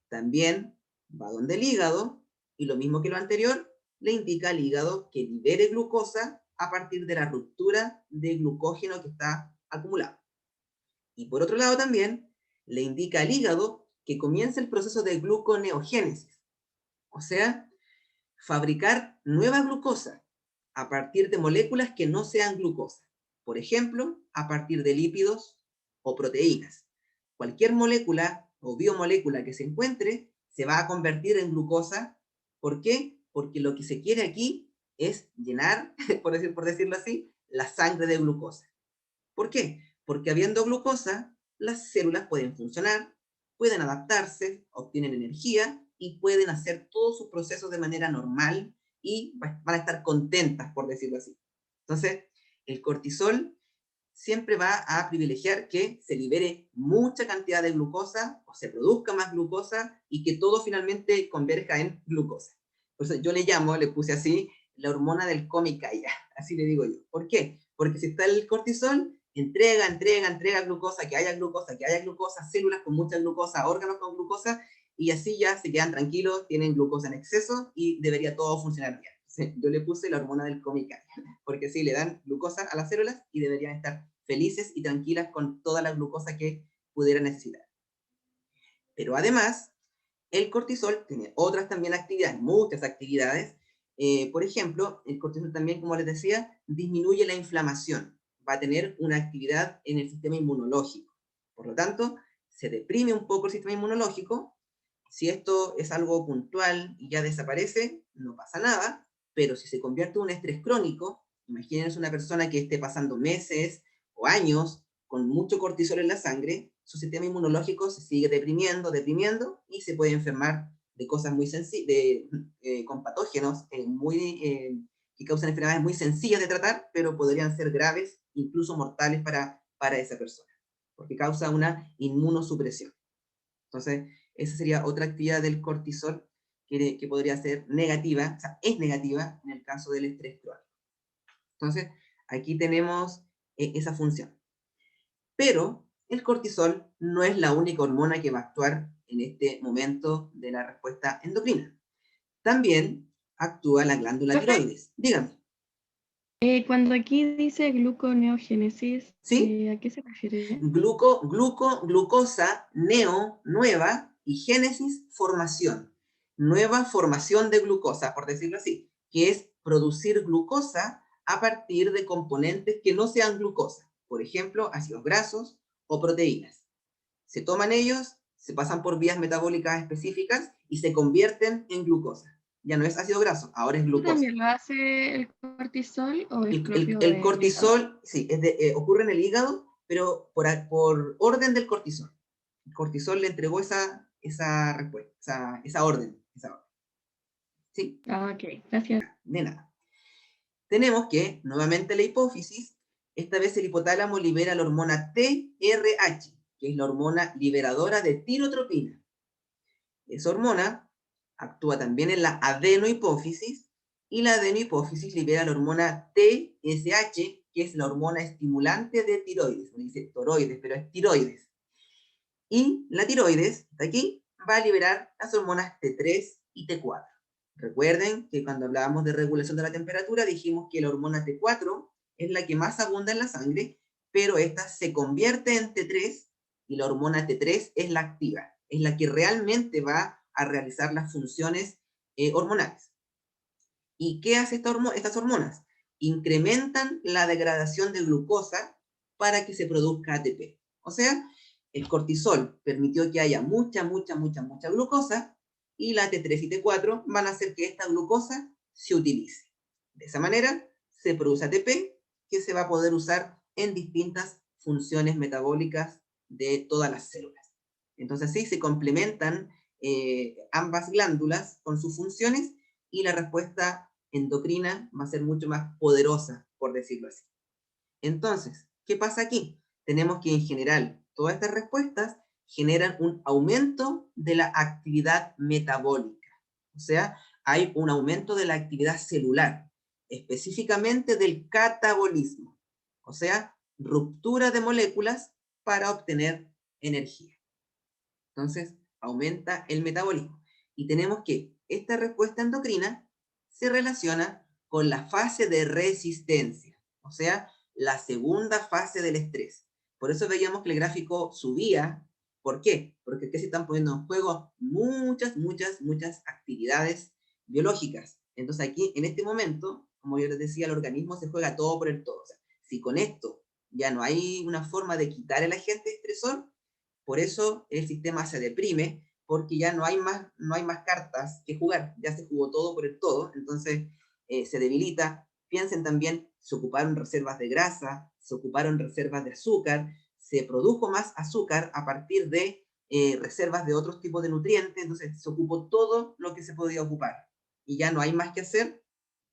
También va donde el hígado, y lo mismo que lo anterior, le indica al hígado que libere glucosa a partir de la ruptura del glucógeno que está acumulado. Y por otro lado también, le indica al hígado que comience el proceso de gluconeogénesis. O sea, fabricar nueva glucosa a partir de moléculas que no sean glucosa. Por ejemplo, a partir de lípidos o proteínas. Cualquier molécula o biomolécula que se encuentre se va a convertir en glucosa. ¿Por qué? Porque lo que se quiere aquí es llenar, por decirlo así, la sangre de glucosa. ¿Por qué? Porque habiendo glucosa, las células pueden funcionar, pueden adaptarse, obtienen energía y pueden hacer todos sus procesos de manera normal y van a estar contentas, por decirlo así. Entonces, el cortisol siempre va a privilegiar que se libere mucha cantidad de glucosa o se produzca más glucosa y que todo finalmente converja en glucosa. Por eso yo le puse así, la hormona del come y calla, así le digo yo. ¿Por qué? Porque si está el cortisol, entrega glucosa, que haya glucosa, células con mucha glucosa, órganos con glucosa, y así ya se quedan tranquilos, tienen glucosa en exceso y debería todo funcionar bien. Entonces, yo le puse la hormona del come y calla, porque sí, le dan glucosa a las células y deberían estar felices y tranquilas con toda la glucosa que pudieran necesitar. Pero además, el cortisol tiene otras también actividades, muchas actividades. Por ejemplo, el cortisol también, como les decía, disminuye la inflamación. Va a tener una actividad en el sistema inmunológico. Por lo tanto, se deprime un poco el sistema inmunológico. Si esto es algo puntual y ya desaparece, no pasa nada. Pero si se convierte en un estrés crónico, imagínense una persona que esté pasando meses o años con mucho cortisol en la sangre, su sistema inmunológico se sigue deprimiendo y se puede enfermar de cosas muy sencillas, con patógenos que causan enfermedades muy sencillas de tratar, pero podrían ser graves, incluso mortales para esa persona, porque causa una inmunosupresión. Entonces, esa sería otra actividad del cortisol que podría ser negativa, o sea, es negativa en el caso del estrés crónico. Entonces, aquí tenemos esa función. Pero el cortisol no es la única hormona que va a actuar en este momento de la respuesta endocrina. También actúa la glándula tiroides. Dígame. Cuando aquí dice gluconeogénesis, ¿Sí? ¿a qué se refiere? Glucosa, neo, nueva, y génesis, formación. Nueva formación de glucosa, por decirlo así, que es producir glucosa a partir de componentes que no sean glucosa. Por ejemplo, ácidos grasos o proteínas. Se toman ellos, se pasan por vías metabólicas específicas y se convierten en glucosa. Ya no es ácido graso, ahora es glucosa. ¿También lo hace el cortisol o es propio El del cortisol, hígado? sí, ocurre en el hígado, pero por orden del cortisol. El cortisol le entregó esa respuesta, esa orden. ¿Sí? Ah, ok, gracias. De nada. Tenemos que, nuevamente la hipófisis, esta vez el hipotálamo libera la hormona TRH, que es la hormona liberadora de tirotropina. Esa hormona actúa también en la adenohipófisis, y la adenohipófisis libera la hormona TSH, que es la hormona estimulante de tiroides. Me dice toroides, pero es tiroides. Y la tiroides, de aquí, va a liberar las hormonas T3 y T4. Recuerden que cuando hablábamos de regulación de la temperatura, dijimos que la hormona T4 es la que más abunda en la sangre, pero esta se convierte en T3 y la hormona T3 es la activa, es la que realmente va a realizar las funciones hormonales. ¿Y qué hace estas hormonas? Incrementan la degradación de glucosa para que se produzca ATP. O sea, el cortisol permitió que haya mucha glucosa, y la T3 y T4 van a hacer que esta glucosa se utilice. De esa manera se produce ATP, que se va a poder usar en distintas funciones metabólicas de todas las células. Entonces sí, se complementan ambas glándulas con sus funciones, y la respuesta endocrina va a ser mucho más poderosa, por decirlo así. Entonces, ¿qué pasa aquí? Tenemos que en general todas estas respuestas generan un aumento de la actividad metabólica. O sea, hay un aumento de la actividad celular, específicamente del catabolismo. O sea, ruptura de moléculas para obtener energía. Entonces, aumenta el metabolismo. Y tenemos que esta respuesta endocrina se relaciona con la fase de resistencia, o sea, la segunda fase del estrés. Por eso veíamos que el gráfico subía ¿Por qué? Porque aquí se están poniendo en juego muchas actividades biológicas. Entonces aquí, en este momento, como yo les decía, el organismo se juega todo por el todo. O sea, si con esto ya no hay una forma de quitar el agente estresor, por eso el sistema se deprime, porque ya no hay más cartas que jugar, ya se jugó todo por el todo, entonces se debilita. Piensen también, se ocuparon reservas de grasa, se ocuparon reservas de azúcar, se produjo más azúcar a partir de reservas de otros tipos de nutrientes, entonces se ocupó todo lo que se podía ocupar, y ya no hay más que hacer,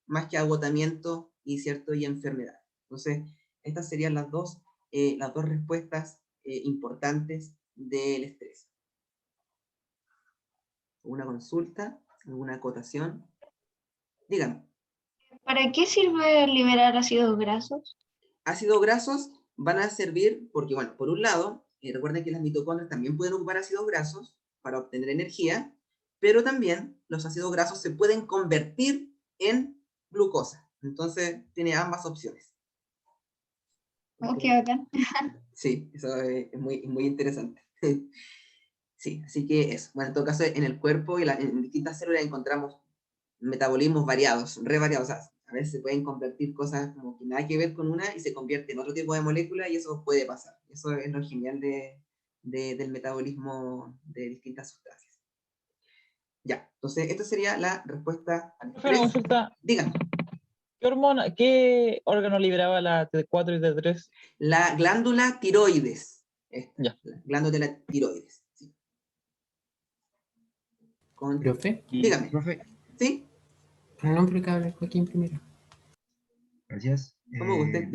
más que agotamiento y enfermedad. Entonces, estas serían las dos respuestas importantes del estrés. ¿Alguna consulta? ¿Alguna acotación? Díganme. ¿Para qué sirve liberar ácidos grasos? Ácidos grasos van a servir porque, bueno, por un lado, recuerden que las mitocondrias también pueden ocupar ácidos grasos para obtener energía, pero también los ácidos grasos se pueden convertir en glucosa. Entonces, tiene ambas opciones. Oh, qué bacán. Sí, eso es muy interesante. Sí, así que eso. Bueno, en todo caso, en el cuerpo y en distintas células encontramos metabolismos variados, re variados. O sea, a veces se pueden convertir cosas como que nada que ver con una y se convierte en otro tipo de molécula, y eso puede pasar. Eso es lo genial del metabolismo de distintas sustancias. Ya, entonces esta sería la respuesta al Profe, una estrés. consulta. Díganme. ¿Qué órgano liberaba la T4 y T3? La glándula tiroides. Esta, Ya. la glándula de la tiroides. Sí. Profe, Dígame. Profe, ¿Sí? el nombre que habla Joaquín primero. gracias. ¿Cómo guste?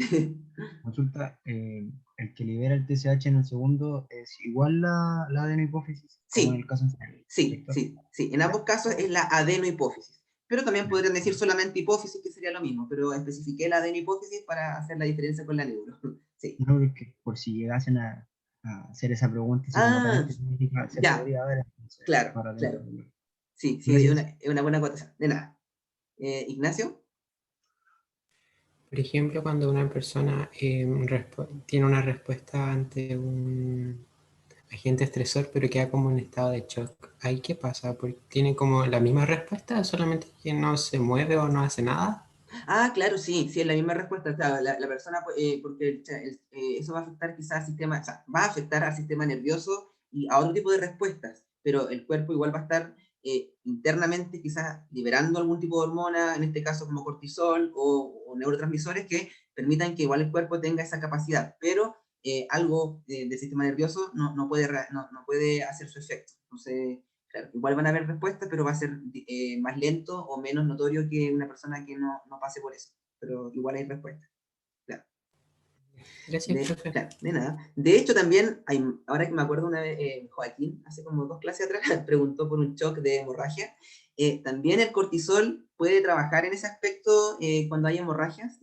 Consulta, el que libera el TSH en el segundo es igual la adenohipófisis, como en Sí, el caso anterior. sí. En ambos casos es la adenohipófisis. Pero también podrían decir solamente hipófisis, que sería lo mismo, pero especifiqué la adenohipófisis para hacer la diferencia con la neuro. Sí. No, porque por si llegasen a hacer esa pregunta, así como tan específica, se ya. podría ver. Entonces, Claro, para claro. tenerlo. Sí, Gracias. es una buena acotación. De nada. Ignacio. Por ejemplo, cuando una persona tiene una respuesta ante un agente estresor, pero queda como en estado de shock, ¿ahí qué pasa? ¿Porque tiene como la misma respuesta, solamente que no se mueve o no hace nada? Ah, claro, sí, es la misma respuesta. Claro, la persona, porque eso va a afectar quizás al sistema, o sea, va a afectar al sistema nervioso y a otro tipo de respuestas, pero el cuerpo igual va a estar internamente quizás liberando algún tipo de hormona, en este caso como cortisol o neurotransmisores que permitan que igual el cuerpo tenga esa capacidad, pero algo del sistema nervioso no puede hacer su efecto. Entonces, claro, igual van a haber respuestas, pero va a ser más lento o menos notorio que una persona que no pase por eso. Pero igual hay respuestas. Claro. Gracias, profe. Claro, de nada. De hecho, también, ahora que me acuerdo una vez, Joaquín, hace como 2 clases atrás, preguntó por un shock de hemorragia. También el cortisol puede trabajar en ese aspecto cuando hay hemorragias.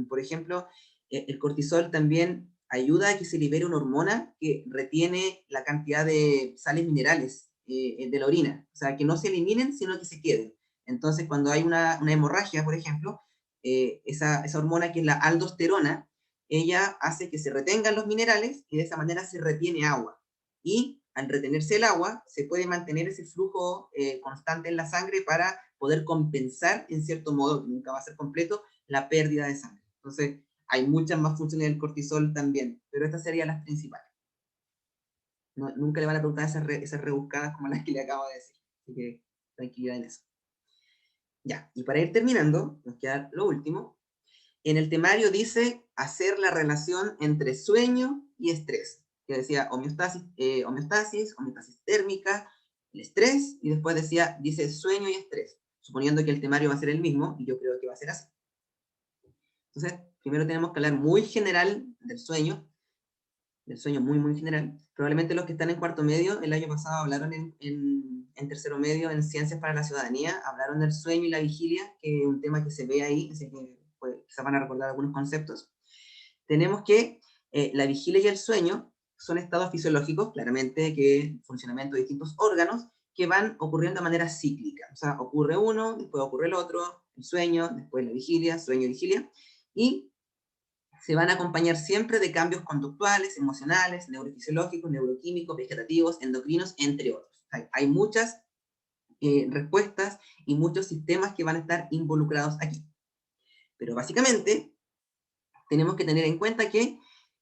Por ejemplo, el cortisol también ayuda a que se libere una hormona que retiene la cantidad de sales minerales de la orina. O sea, que no se eliminen, sino que se queden. Entonces, cuando hay una hemorragia, por ejemplo, esa hormona que es la aldosterona, ella hace que se retengan los minerales y de esa manera se retiene agua. Y al retenerse el agua, se puede mantener ese flujo constante en la sangre para poder compensar, en cierto modo, que nunca va a ser completo, la pérdida de sangre. Entonces, hay muchas más funciones del cortisol también, pero estas serían las principales. Nunca le van a preguntar esas rebuscadas como las que le acabo de decir. Así que tranquilidad en eso. Ya, y para ir terminando, nos queda lo último. En el temario dice hacer la relación entre sueño y estrés, que decía homeostasis térmica, el estrés, y después dice sueño y estrés, suponiendo que el temario va a ser el mismo, y yo creo que va a ser así. Entonces, primero tenemos que hablar muy general del sueño muy general. Probablemente los que están en cuarto medio, el año pasado hablaron en tercero medio, en Ciencias para la Ciudadanía, hablaron del sueño y la vigilia, que es un tema que se ve ahí, así que quizás van a recordar algunos conceptos. Tenemos que la vigilia y el sueño son estados fisiológicos, claramente, que funcionamiento de distintos órganos, que van ocurriendo de manera cíclica. O sea, ocurre uno, después ocurre el otro, el sueño, después la vigilia, sueño, vigilia, y se van a acompañar siempre de cambios conductuales, emocionales, neurofisiológicos, neuroquímicos, vegetativos, endocrinos, entre otros. Hay muchas respuestas y muchos sistemas que van a estar involucrados aquí. Pero básicamente, tenemos que tener en cuenta que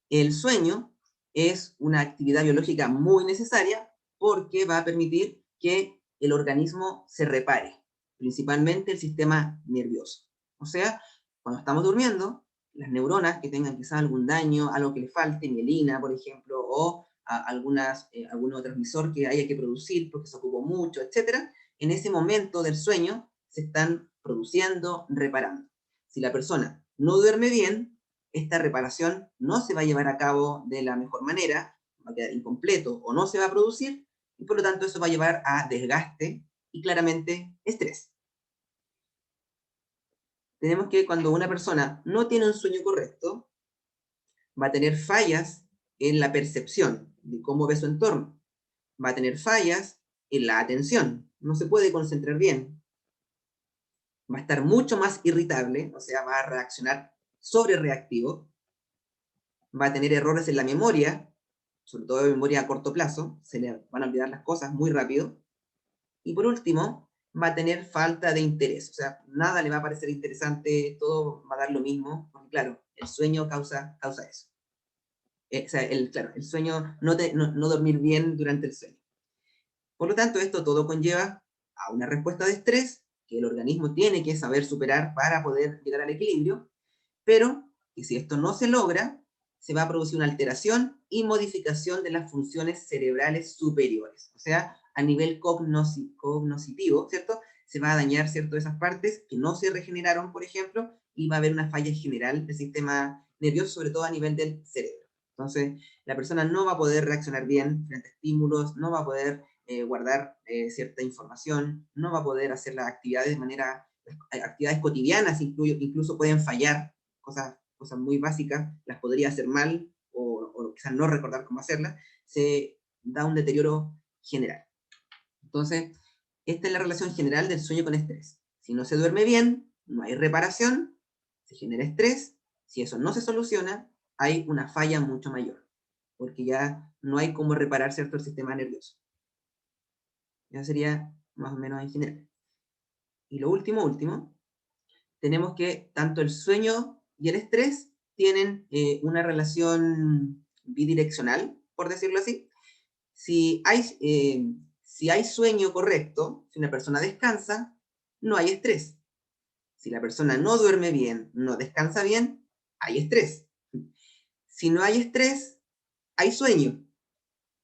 el sueño es una actividad biológica muy necesaria porque va a permitir que el organismo se repare, principalmente el sistema nervioso. O sea, cuando estamos durmiendo, las neuronas que tengan quizás algún daño, algo que le falte, mielina, por ejemplo, o algún neurotransmisor que haya que producir porque se ocupó mucho, etc., en ese momento del sueño se están produciendo, reparando. Si la persona no duerme bien, esta reparación no se va a llevar a cabo de la mejor manera, va a quedar incompleto o no se va a producir, y por lo tanto eso va a llevar a desgaste y claramente estrés. Tenemos que cuando una persona no tiene un sueño correcto, va a tener fallas en la percepción de cómo ve su entorno, va a tener fallas en la atención, no se puede concentrar bien, va a estar mucho más irritable, o sea, va a reaccionar sobrereactivo, va a tener errores en la memoria, sobre todo en memoria a corto plazo, se le van a olvidar las cosas muy rápido, y por último, va a tener falta de interés, o sea, nada le va a parecer interesante, todo va a dar lo mismo, porque claro, el sueño causa eso. O sea, el sueño, no dormir bien durante el sueño. Por lo tanto, esto todo conlleva a una respuesta de estrés que el organismo tiene que saber superar para poder llegar al equilibrio, pero que si esto no se logra, se va a producir una alteración y modificación de las funciones cerebrales superiores. O sea, a nivel cognitivo, ¿cierto? Se va a dañar, ¿cierto?, esas partes que no se regeneraron, por ejemplo, y va a haber una falla general del sistema nervioso, sobre todo a nivel del cerebro. Entonces, la persona no va a poder reaccionar bien frente a estímulos, no va a poder guardar cierta información, no va a poder hacer las actividades de manera, actividades cotidianas incluso pueden fallar, cosas muy básicas, las podría hacer mal, o quizás no recordar cómo hacerlas, se da un deterioro general. Entonces, esta es la relación general del sueño con estrés. Si no se duerme bien, no hay reparación, se genera estrés, si eso no se soluciona, hay una falla mucho mayor, porque ya no hay cómo reparar, ¿cierto?, el sistema nervioso. Ya sería más o menos en general. Y lo último, tenemos que tanto el sueño y el estrés tienen una relación bidireccional, por decirlo así. Si hay sueño correcto, si una persona descansa, no hay estrés. Si la persona no duerme bien, no descansa bien, hay estrés. Si no hay estrés, hay sueño.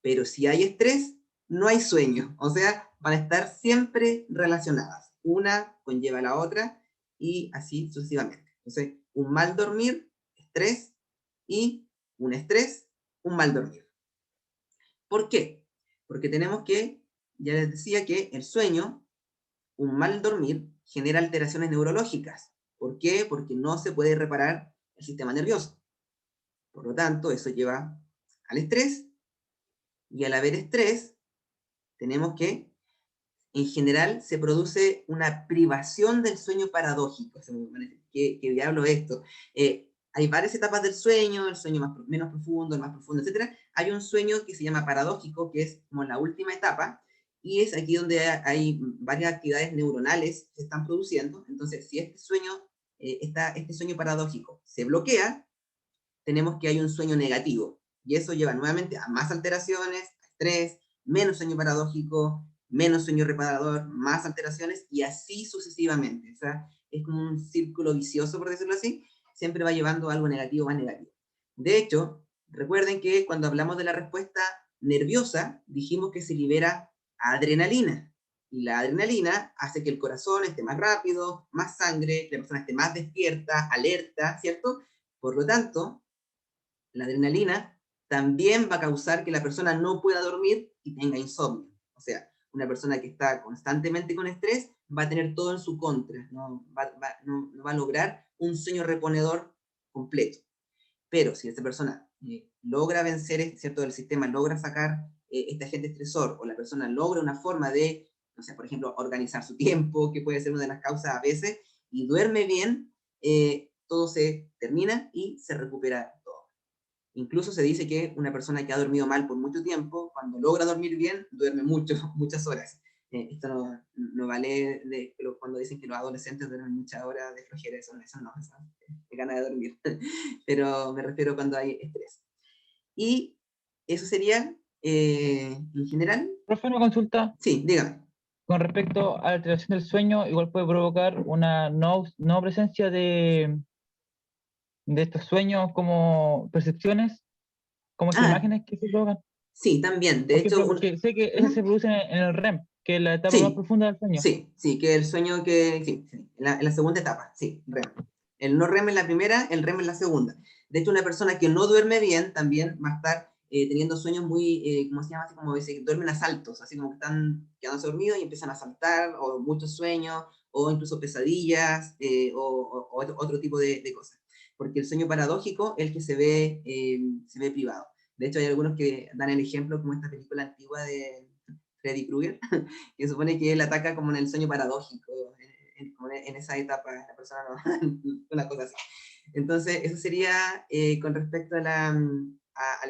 Pero si hay estrés, no hay sueño. O sea, van a estar siempre relacionadas. Una conlleva a la otra y así sucesivamente. Entonces, un mal dormir, estrés, y un estrés, un mal dormir. ¿Por qué? Porque tenemos que, ya les decía que el sueño, un mal dormir, genera alteraciones neurológicas. ¿Por qué? Porque no se puede reparar el sistema nervioso. Por lo tanto, eso lleva al estrés, y al haber estrés, tenemos que, en general, se produce una privación del sueño paradójico. ¿Qué diablo es esto? Hay varias etapas del sueño, el sueño menos profundo, el más profundo, etc. Hay un sueño que se llama paradójico, que es como la última etapa, y es aquí donde hay varias actividades neuronales que se están produciendo. Entonces, si este sueño paradójico se bloquea, tenemos que hay un sueño negativo, y eso lleva nuevamente a más alteraciones, a estrés, menos sueño paradójico, menos sueño reparador, más alteraciones, y así sucesivamente. O sea, es como un círculo vicioso, por decirlo así, siempre va llevando a algo negativo más negativo. De hecho, recuerden que cuando hablamos de la respuesta nerviosa, dijimos que se libera adrenalina, y la adrenalina hace que el corazón esté más rápido, más sangre, que la persona esté más despierta, alerta, ¿cierto? Por lo tanto, la adrenalina también va a causar que la persona no pueda dormir y tenga insomnio. O sea, una persona que está constantemente con estrés va a tener todo en su contra, no va a lograr un sueño reponedor completo. Pero si esta persona logra vencer, ¿cierto?, del sistema, logra sacar este agente estresor, o la persona logra una forma de, no sé, por ejemplo, organizar su tiempo, que puede ser una de las causas a veces, y duerme bien, todo se termina y se recupera todo. Incluso se dice que una persona que ha dormido mal por mucho tiempo, cuando logra dormir bien, duerme muchas horas. Esto no vale cuando dicen que los adolescentes duermen muchas horas de flojera, eso no, de ganas de dormir. Pero me refiero cuando hay estrés. Y eso sería, en general. Profe, una consulta. Sí, dígame. Con respecto a la alteración del sueño, igual puede provocar una no presencia de estos sueños como percepciones, como esas imágenes que se provocan. Sí, también. De hecho, porque sé que eso se produce en el REM, que es la etapa más profunda del sueño. Sí, que el sueño en la segunda etapa, sí, REM. El no REM en la primera, el REM en la segunda. De hecho, una persona que no duerme bien también va a estar teniendo sueños muy, ¿cómo se llama? Así como que duermen a saltos, así como que están quedándose dormidos y empiezan a saltar, o muchos sueños, o incluso pesadillas, o otro tipo de cosas. Porque el sueño paradójico es el que se ve privado. De hecho, hay algunos que dan el ejemplo, como esta película antigua de Freddy Krueger, que supone que él ataca como en el sueño paradójico, en esa etapa, la persona no, una cosa así. Entonces, eso sería con respecto al